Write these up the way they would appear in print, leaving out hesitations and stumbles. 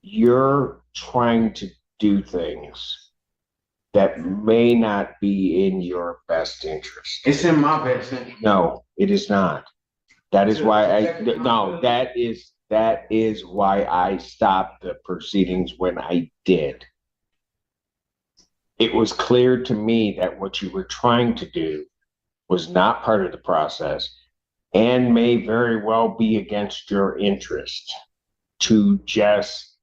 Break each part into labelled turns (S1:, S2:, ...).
S1: You're trying to do things that may not be in your best interest.
S2: It's in my best interest.
S1: No, it is not. That is why that is why I stopped the proceedings when I did. It was clear to me that what you were trying to do was not part of the process and may very well be against your interest to just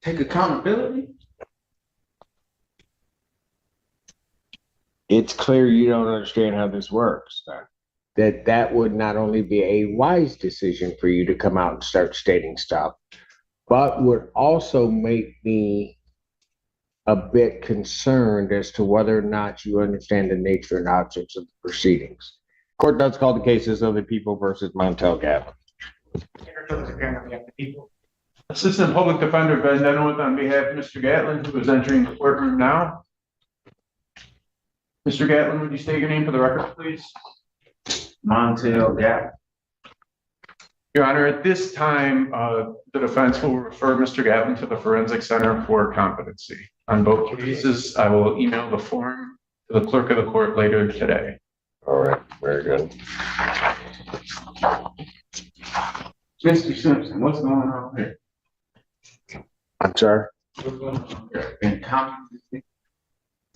S2: take accountability.
S1: It's clear you don't understand how this works. That would not only be a wise decision for you to come out and start stating stuff, but would also make me a bit concerned as to whether or not you understand the nature and objects of the proceedings. Court does call the cases of the people versus Montel Gatlin.
S3: Assistant Public Defender Ben Denowith on behalf of Mr. Gatlin, who is entering the courtroom now. Mr. Gatlin, would you state your name for the record, please?
S2: Montel Gatlin.
S3: Your Honor, at this time, the defense will refer Mr. Gatlin to the Forensic Center for competency. On both cases, I will email the form to the clerk of the court later today.
S1: All right, very good.
S2: Mr. Simpson, what's going on here?
S1: I'm sorry?
S2: What's going on here? Incompetency?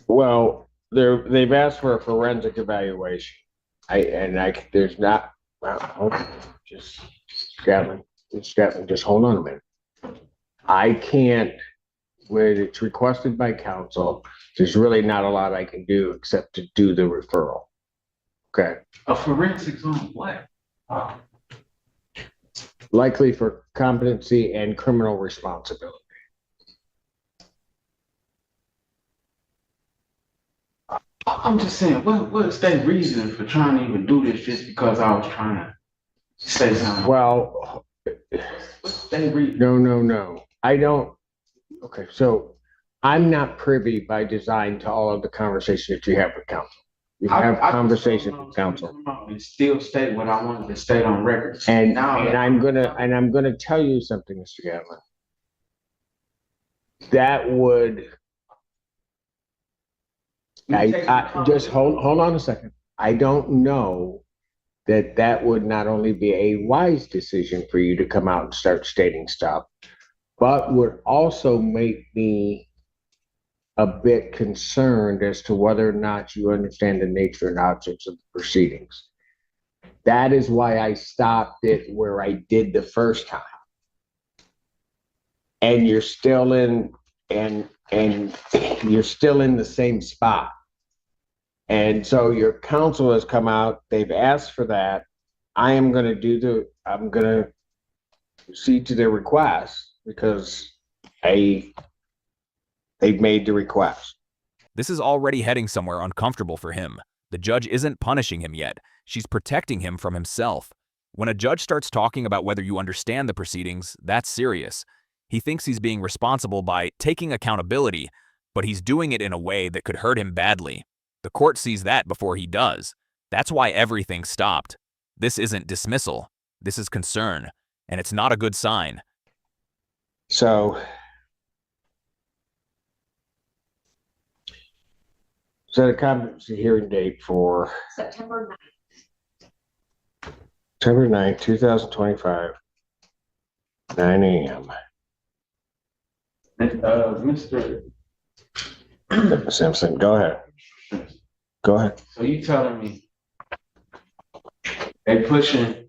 S1: Well, they've asked for a forensic evaluation. There's not, well, just Gatlin, just hold on a minute. I can't, when it's requested by counsel, there's really not a lot I can do except to do the referral. Okay.
S2: A forensics on what?
S1: Likely for competency and criminal responsibility.
S2: I'm just saying, what's their reason for trying to even do this just because I was trying to say something?
S1: Well,
S2: what's their reason?
S1: No. I don't. Okay, so I'm not privy by design to all of the conversation that you have with counsel. You have conversations with counsel.
S2: And still state what I wanted to state on record.
S1: And I'm gonna tell you something, Mr. Gatlin. That would I just hold on a second. I don't know that would not only be a wise decision for you to come out and start stating stuff, but would also make me a bit concerned as to whether or not you understand the nature and objects of the proceedings. That is why I stopped it where I did the first time. And you're still in you're still in the same spot. And so your counsel has come out, they've asked for that. I'm going to proceed to their request because they've made the request.
S4: This is already heading somewhere uncomfortable for him. The judge isn't punishing him yet. She's protecting him from himself. When a judge starts talking about whether you understand the proceedings, that's serious. He thinks he's being responsible by taking accountability, but he's doing it in a way that could hurt him badly. The court sees that before he does. That's why everything stopped. This isn't dismissal. This is concern, and it's not a good sign.
S1: So set a competency hearing date for
S5: September
S1: 9th, 2025, 9 a.m.
S2: Mr.
S1: Simpson, go ahead. Go ahead.
S2: So you telling me they pushing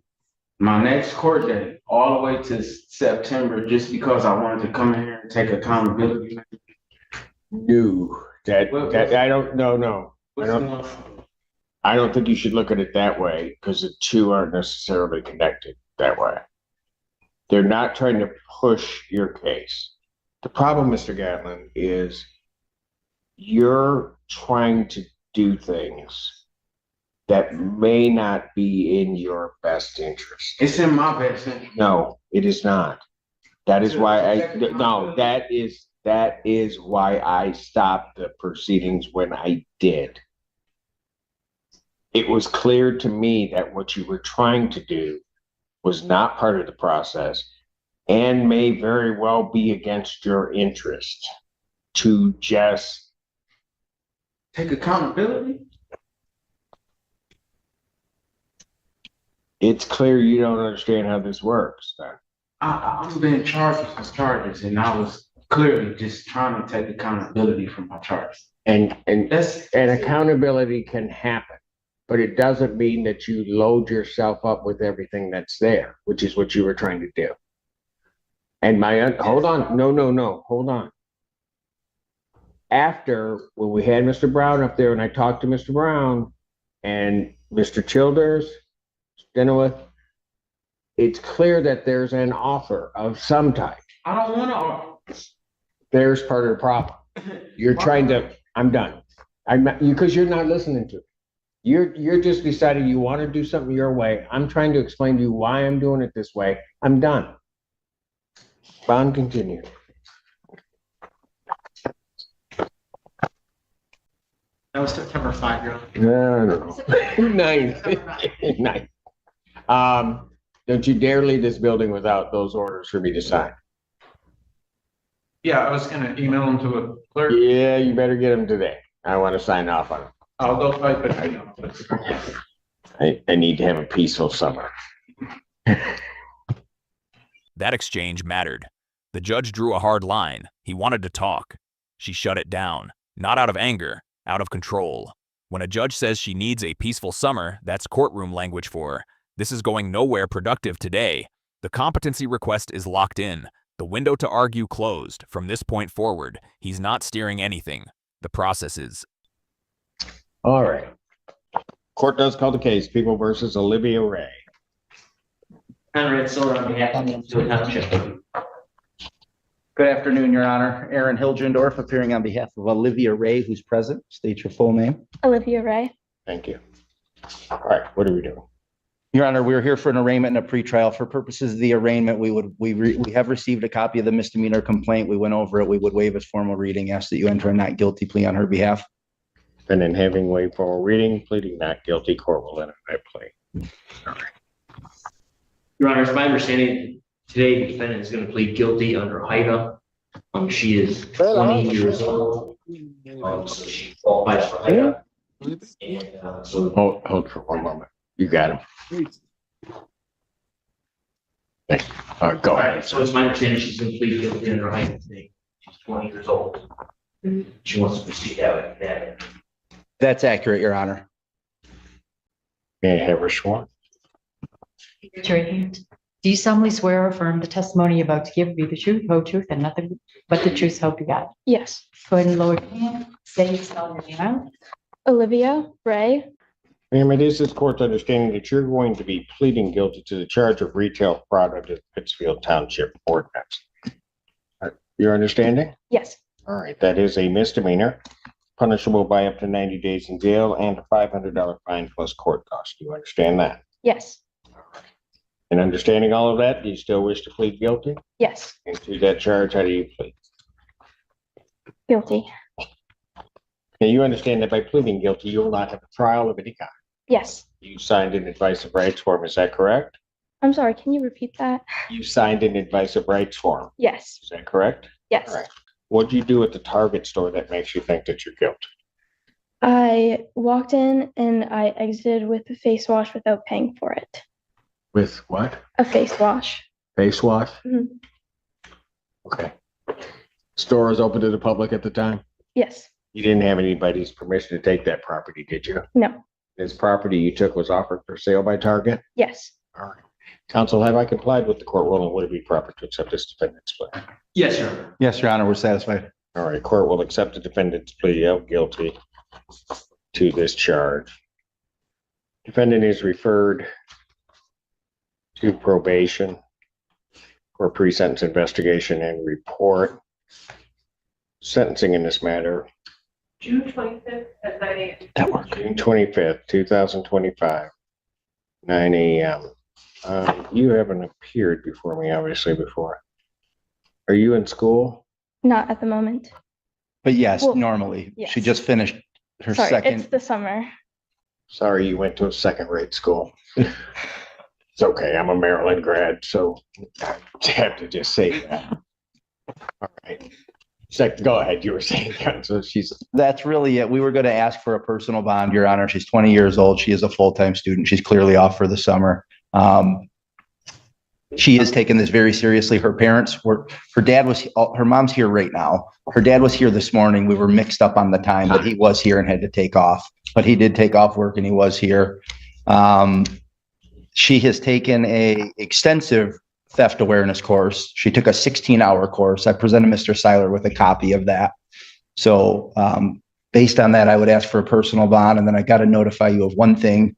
S2: my next court date all the way to September just because I wanted to come in here and take accountability?
S1: No, I don't know. I don't think you should look at it that way because the two aren't necessarily connected that way. They're not trying to push your case. The problem, Mr. Gatlin, is you're trying to do things that may not be in your best interest.
S2: It's in my best interest.
S1: No, it is not. That is why that is why I stopped the proceedings when I did. It was clear to me that what you were trying to do was not part of the process and may very well be against your interest to just,
S2: Take accountability?
S1: it's clear you don't understand how this works.
S2: I'm being charged with these charges, and I was clearly just trying to take accountability for my charges.
S1: And
S2: That's
S1: accountability can happen, but it doesn't mean that you load yourself up with everything that's there, which is what you were trying to do. And hold on, no, hold on. After, when we had Mr. Brown up there and I talked to Mr. Brown and Mr. Childers, Denowith, it's clear that there's an offer of some type.
S2: I don't want to.
S1: There's part of the problem. You're trying to, I'm done. Because you're not listening to it. You're just deciding you want to do something your way. I'm trying to explain to you why I'm doing it this way. I'm done. Bond continue.
S5: That was September 5, Your
S1: No. Ninth. Don't you dare leave this building without those orders for me to sign.
S3: Yeah, I was gonna email them to a clerk.
S1: Yeah, you better get them today. I want to sign off on them.
S3: I'll go type it.
S1: I need to have a peaceful summer.
S4: That exchange mattered. The judge drew a hard line. He wanted to talk. She shut it down, not out of anger, out of control. When a judge says she needs a peaceful summer, that's courtroom language for, this is going nowhere productive today. The competency request is locked in. The window to argue closed. From this point forward, he's not steering anything. The process is.
S1: All right. Court does call the case, People versus Olivia Ray.
S5: Conrad Soder on behalf of the Township.
S6: Good afternoon, Your Honor. Aaron Hilgendorf appearing on behalf of Olivia Ray, who's present. State your full name.
S7: Olivia Ray.
S1: Thank you. All right, what are we doing?
S6: Your Honor, we're here for an arraignment and a pretrial. For purposes of the arraignment, we have received a copy of the misdemeanor complaint. We went over it. We would waive its formal reading. Ask that you enter a not guilty plea on her behalf.
S1: And then having waived formal reading, pleading not guilty, court will enter that plea. All right.
S5: Your Honor, it's my understanding today the defendant is going to plead guilty under HIDA. She is 20 years old. So she qualifies for HIDA. And so
S1: Hold for one moment. You got him. All right, go ahead.
S5: So it's my understanding she's going to plead guilty under HIDA today. She's 20 years old. She wants to proceed out with that.
S6: That's accurate, Your Honor.
S1: May I have her sworn?
S8: Raise your right hand. Do you solemnly swear or affirm the testimony you're about to give be the truth, whole truth, and nothing but the truth, help you God?
S7: Yes.
S8: Go ahead and lower your hand. Say your spelling your name out.
S7: Olivia Ray.
S1: Ma'am, it is this court's understanding that you're going to be pleading guilty to the charge of retail fraud under the Pittsfield Township ordinance. Your understanding?
S7: Yes.
S1: All right, that is a misdemeanor, punishable by up to 90 days in jail and a $500 fine plus court costs. Do you understand that?
S7: Yes.
S1: And understanding all of that, do you still wish to plead guilty?
S7: Yes.
S1: And to that charge, how do you plead?
S7: Guilty.
S1: And you understand that by pleading guilty, you will not have a trial of any kind.
S7: Yes.
S1: You signed an advice of rights form, is that correct?
S7: I'm sorry, can you repeat that?
S1: You signed an advice of rights form,
S7: Yes.
S1: is that correct?
S7: Yes.
S1: All right. What'd you do at the Target store that makes you think that you're guilty?
S7: I walked in and I exited with a face wash without paying for it.
S1: With what?
S7: A face wash.
S1: Face wash?
S7: Mhm.
S1: Okay. Store is open to the public at the time?
S7: Yes.
S1: You didn't have anybody's permission to take that property, did you?
S7: No.
S1: This property you took was offered for sale by Target?
S7: Yes.
S1: All right. Counsel, have I complied with the court ruling? Would it be proper to accept this defendant's plea?
S5: Yes, Your Honor.
S6: Yes, Your Honor, we're satisfied.
S1: All right, court will accept the defendant's plea of guilty to this charge. Defendant is referred to probation for pre-sentence investigation and report. Sentencing in this matter,
S8: June 25th at 9 a.m.
S1: that works. June 25th, 2025, 9 a.m. You haven't appeared before me, obviously, before. Are you in school?
S7: Not at the moment.
S6: But yes,
S7: Well,
S6: normally.
S7: yes.
S6: She just finished her
S7: Sorry,
S6: second.
S7: it's the summer.
S1: Sorry, you went to a second-rate school. It's okay. I'm a Maryland grad, so I have to just say that. All right. Go ahead. You were saying, so
S6: That's really it. We were going to ask for a personal bond, Your Honor. She's 20 years old. She is a full-time student. She's clearly off for the summer. She has taken this very seriously. Her mom's here right now. Her dad was here this morning. We were mixed up on the time, but he was here and had to take off. But he did take off work and he was here. She has taken a extensive theft awareness course. She took a 16-hour course. I presented Mr. Seiler with a copy of that. So based on that, I would ask for a personal bond, and then I got to notify you of one thing.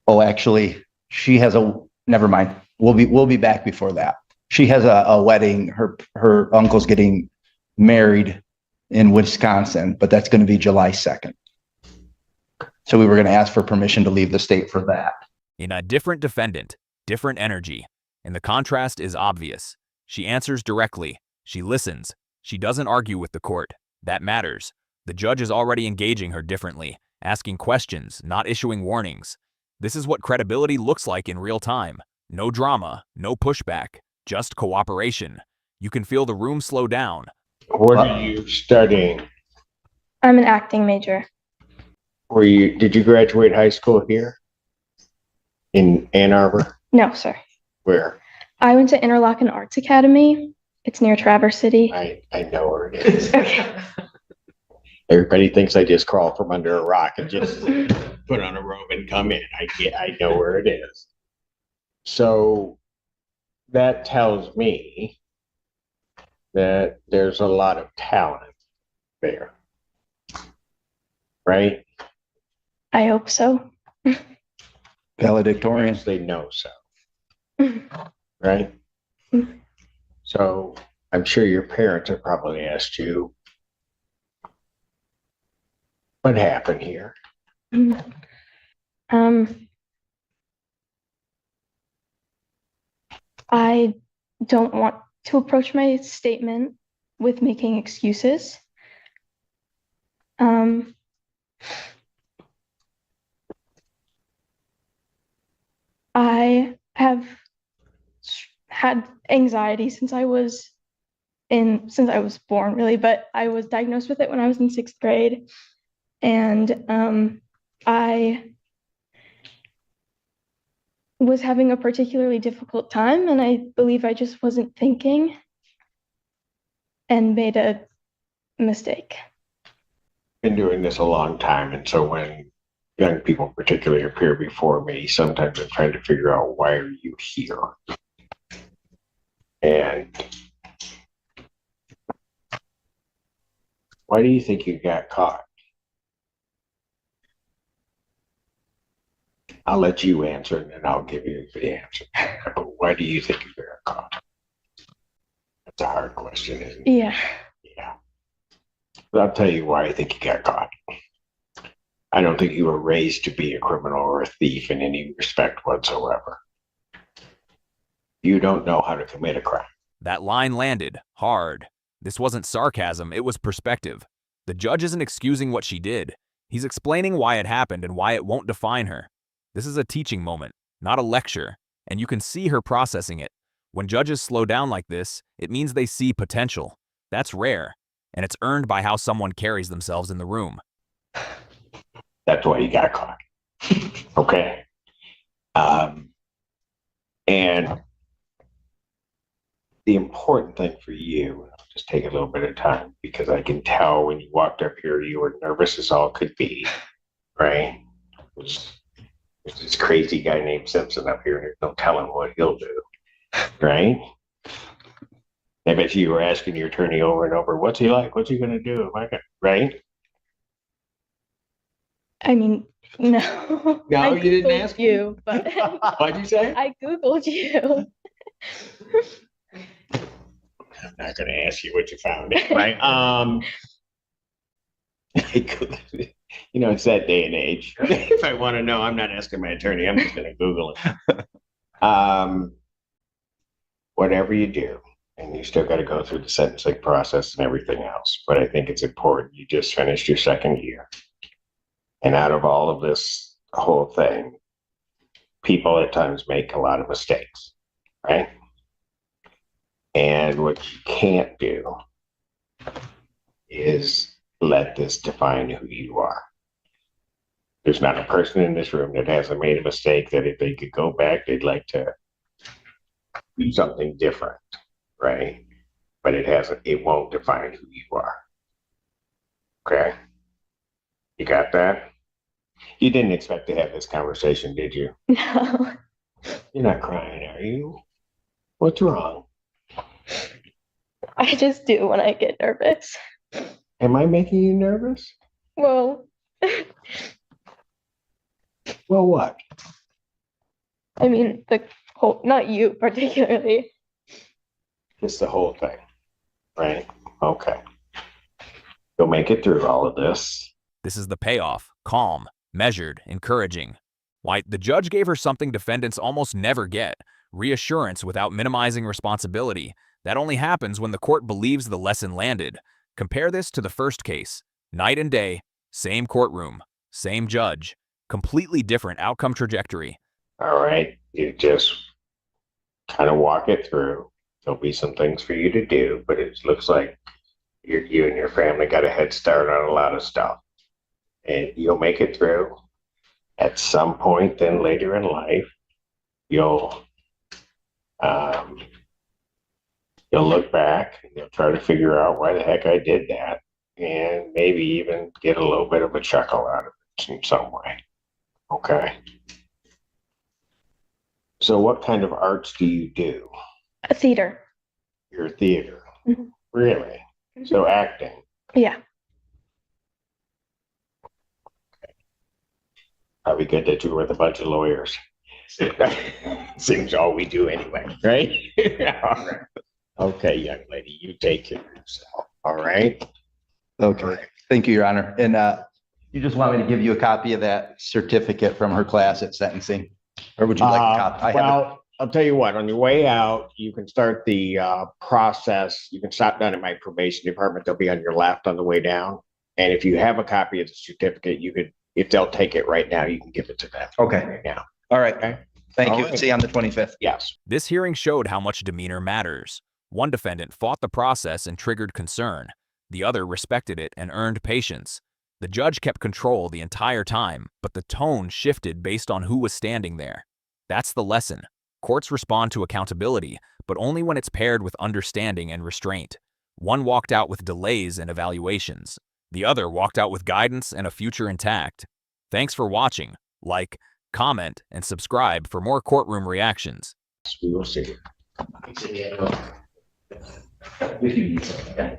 S6: Oh, actually, she has never mind. We'll be back before that. She has a wedding. Her uncle's getting married in Wisconsin, but that's going to be July 2nd. So we were going to ask for permission to leave the state for that.
S4: In a different defendant, different energy, and the contrast is obvious. She answers directly. She listens. She doesn't argue with the court. That matters. The judge is already engaging her differently, asking questions, not issuing warnings. This is what credibility looks like in real time. No drama, no pushback, just cooperation. You can feel the room slow down.
S1: What are you studying?
S7: I'm an acting major.
S1: Did you graduate high school here? In Ann Arbor?
S7: No, sir.
S1: Where?
S7: I went to Interlochen Arts Academy. It's near Traverse City.
S1: I know where it is.
S7: Okay.
S1: Everybody thinks I just crawl from under a rock and just put on a robe and come in. I know where it is. So that tells me that there's a lot of talent there, right?
S7: I hope so.
S6: Valedictorian.
S1: They know so, right? So I'm sure your parents have probably asked you, what happened here?
S7: I don't want to approach my statement with making excuses. I have had anxiety since I was born, really, but I was diagnosed with it when I was in 6th grade. And I was having a particularly difficult time, and I believe I just wasn't thinking and made a mistake.
S1: Been doing this a long time, and so when young people particularly appear before me, sometimes I'm trying to figure out, why are you here? And why do you think you got caught? I'll let you answer, and then I'll give you the answer. But why do you think you got caught? That's a hard question, isn't it?
S7: Yeah.
S1: Yeah. But I'll tell you why I think you got caught. I don't think you were raised to be a criminal or a thief in any respect whatsoever. You don't know how to commit a crime.
S4: That line landed hard. This wasn't sarcasm, it was perspective. The judge isn't excusing what she did. He's explaining why it happened and why it won't define her. This is a teaching moment, not a lecture, and you can see her processing it. When judges slow down like this, it means they see potential. That's rare, and it's earned by how someone carries themselves in the room.
S1: That's why you got caught. Okay. And the important thing for you, I'll just take a little bit of time, because I can tell when you walked up here, you were nervous as all could be, right? There's this crazy guy named Simpson up here, and there's no telling what he'll do, right? I bet you were asking your attorney over and over, what's he like? What's he going to do? Right?
S7: I mean, no.
S1: No,
S7: I
S1: you didn't
S7: Googled
S1: ask
S7: you, but
S1: What'd you say?
S7: I Googled you.
S1: I'm not going to ask you what you found, right? You know, it's that day and age. If I want to know, I'm not asking my attorney. I'm just going to Google it. Whatever you do, and you still got to go through the sentencing process and everything else. But I think it's important. You just finished your 2nd year. And out of all of this whole thing, people at times make a lot of mistakes, right? And what you can't do is let this define who you are. There's not a person in this room that hasn't made a mistake that if they could go back, they'd like to do something different, right? But it won't define who you are. Okay? You got that? You didn't expect to have this conversation, did you?
S7: No.
S1: You're not crying, are you? What's wrong?
S7: I just do when I get nervous.
S1: Am I making you nervous?
S7: Well,
S1: Well, what?
S7: I mean, the whole, not you particularly.
S1: It's the whole thing, right? Okay. You'll make it through all of this.
S4: This is the payoff. Calm, measured, encouraging. Why, the judge gave her something defendants almost never get. Reassurance without minimizing responsibility. That only happens when the court believes the lesson landed. Compare this to the first case. Night and day, same courtroom, same judge. Completely different outcome trajectory.
S1: All right. You just kind of walk it through. There'll be some things for you to do, but it looks like you and your family got a head start on a lot of stuff. And you'll make it through. At some point, then later in life, you'll look back and you'll try to figure out why the heck I did that, and maybe even get a little bit of a chuckle out of it in some way. Okay. So what kind of arts do you do?
S7: A theater.
S1: Your theater.
S7: Mhm.
S1: Really? So acting.
S7: Yeah.
S1: Probably good that you're with a bunch of lawyers. Seems all we do anyway, right? All right. Okay, young lady, you take care of yourself. All right.
S6: Okay, thank you, Your Honor. And you just want me to give you a copy of that certificate from her class at sentencing? Or would you like a copy? I have it.
S1: Well, I'll tell you what, on your way out, you can start the process. You can stop down at my probation department. They'll be on your left on the way down. And if you have a copy of the certificate, you could, if they'll take it right now, you can give it to them.
S6: Okay.
S1: Right now.
S6: All right.
S1: Okay.
S6: Thank
S1: All
S6: you.
S1: right.
S6: See you on the 25th.
S1: Yes.
S4: This hearing showed how much demeanor matters. One defendant fought the process and triggered concern. The other respected it and earned patience. The judge kept control the entire time, but the tone shifted based on who was standing there. That's the lesson. Courts respond to accountability, but only when it's paired with understanding and restraint. One walked out with delays and evaluations. The other walked out with guidance and a future intact. Thanks for watching. Like, comment, and subscribe for more courtroom reactions.
S1: We will see.
S5: If you need something, okay?